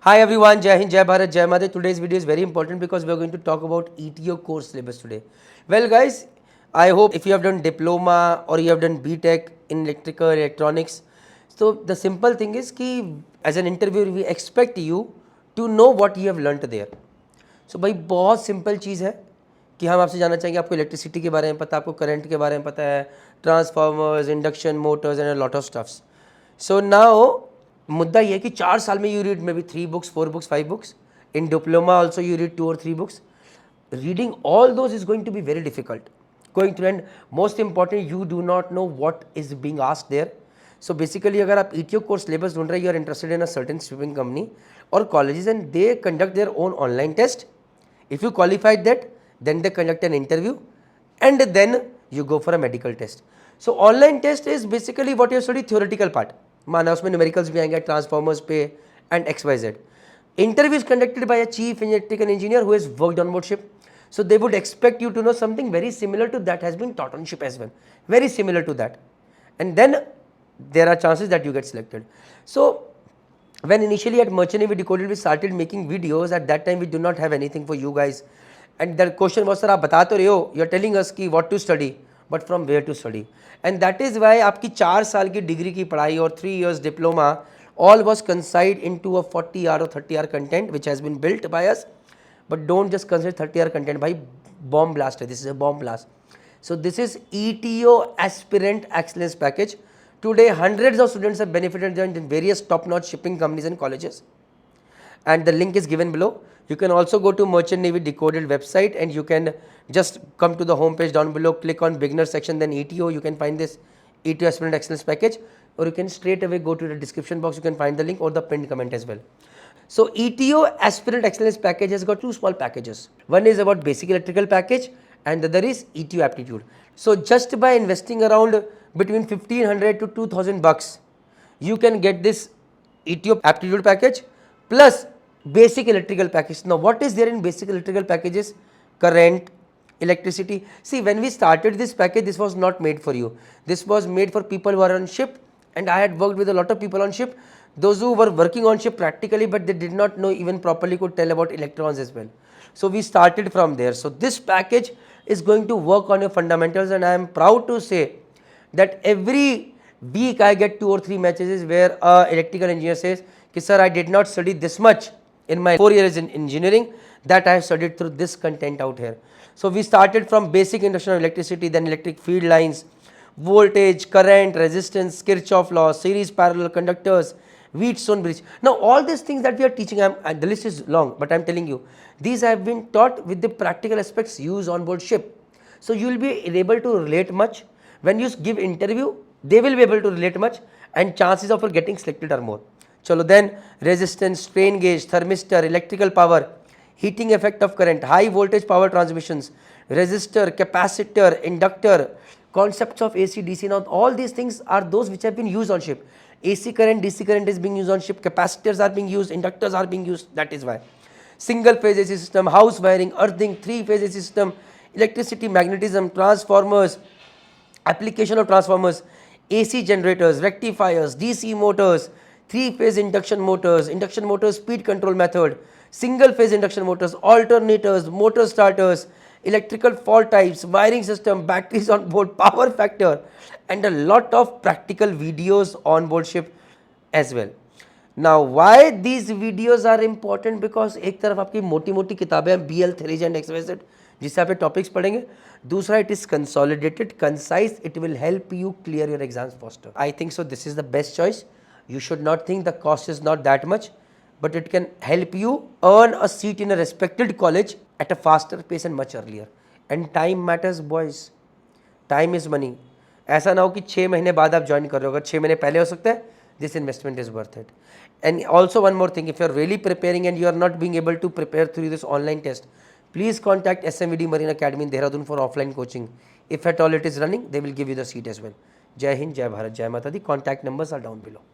Hi everyone, Jai Hind, Jai Bharat, Jai Mother. Today's video is very important because we are going to talk about ETO course syllabus today. Well guys, I hope if you have done diploma or you have done BTech in electrical electronics, so the simple thing is कि as an interviewer we expect you to know what you have learnt there. So भाई बहुत simple चीज़ है कि हम आपसे जानना चाहेंगे आपको इलेक्ट्रिसिटी के बारे में पता है, आपको करंट के बारे में पता है, transformers, induction Motors and a lot of stuffs. So now मुद्दा ये है कि 4 साल में you read may be 3 books, 4 books, 5 books. In diploma also you read 2 or 3 books. Reading all those is going to be very difficult. Going through, and most important, you do not know what is being asked there. So basically अगर आप ETO course syllabus ढूंढ रहे, you are interested in a certain shipping company or colleges and they conduct their own online test. If you qualified that, then they conduct an interview and then you go for a medical test. So online test is basically what you study theoretical part. माना उसमें numericals भी आएंगे, transformers पे and XYZ. Interview is conducted by a chief electrical engineer who has worked on board ship. So they would expect you to know something very similar to that has been taught on ship as well. Very similar to that. And then there are chances that you get selected. So when initially at Merchant Navy Decoded we started making videos, at that time we do not have anything for you guys. And the question was, sir, आप बता तो रहे हो, you are telling us कि what to study, but from where to study. And that is why आपकी 4 साल की degree की पढ़ाई और 3 years diploma all was concised into a 40 hour or 30 hour content which has been built by us. But don't just consider 30 hour content. भाई bomb blast है, this is a bomb blast. So this is ETO Aspirant Excellence Package. Today hundreds of students have benefited in various top-notch shipping companies and colleges. And the link is given below. You can also go to Merchant Navy Decoded website and you can just come to the home page down below, click on beginner section, then ETO. You can find this ETO Aspirant Excellence Package, or you can straight away go to the description box. You can find the link or the pinned comment as well. So ETO Aspirant Excellence Package has got 2 small packages. One is about basic electrical package and the other is ETO aptitude. So just by investing around between 1500 to 2000 bucks, you can get this ETO aptitude package plus basic electrical package. Now what is there in basic electrical packages? Current, electricity. See, when we started this package, this was not made for you. This was made for people who are on ship, and I had worked with a lot of people on ship. Those who were working on ship practically, but they did not know even properly could tell about electrons as well. So we started from there. So this package is going to work on your fundamentals, and I am proud to say that every week I get 2 or 3 messages where a electrical engineer says, sir, I did not study this much in my 4 years in engineering, that I have studied through this content out here. So we started from basic introduction of electricity, then electric field lines, voltage, current, resistance, Kirchhoff law, series parallel conductors, Wheatstone bridge. Now all these things that we are teaching, the list is long, but I am telling you, these have been taught with the practical aspects used on board ship. So you will be able to relate much. When you give interview, they will be able to relate much, and chances of getting selected are more. Chalo, then resistance, strain gauge, thermistor, electrical power, heating effect of current, high voltage power transmissions, resistor, capacitor, inductor, concepts of AC, DC. Now all these things are those which have been used on ship. AC current, DC current is being used on ship, capacitors are being used, inductors are being used, that is why. Single phase AC system, house wiring, earthing, 3-phase AC system, electricity, magnetism, transformers, application of transformers, AC generators, rectifiers, DC motors, 3-phase induction motors, speed control method, single phase induction motors, alternators, motor starters, electrical fault types, wiring system, batteries on board, power factor, and a lot of practical videos on board ship as well. Now why these videos are important? Because एक तरफ आपकी मोटी मोटी किताबें हैं BL Theories and XYZ जिससे आप topics पढ़ेंगे, दूसरा it is consolidated, concise, it will help you clear your exams faster. I think so this is the best choice. You should not think the cost is not that much, but it can help you earn a seat in a respected college at a faster pace and much earlier. And time matters, boys. Time is money. ऐसा ना हो कि 6 महीने बाद आप join कर रहे हो, अगर 6 महीने पहले हो सकता है, this investment is worth it. And also one more thing, if you are really preparing and you are not being able to prepare through this online test, please contact SMVD Marine Academy in Dehradun for offline coaching. If at all it is running, they will give you the seat as well. Jai Hind, Jai Bharat, Jai Mata Di. Contact numbers are down below.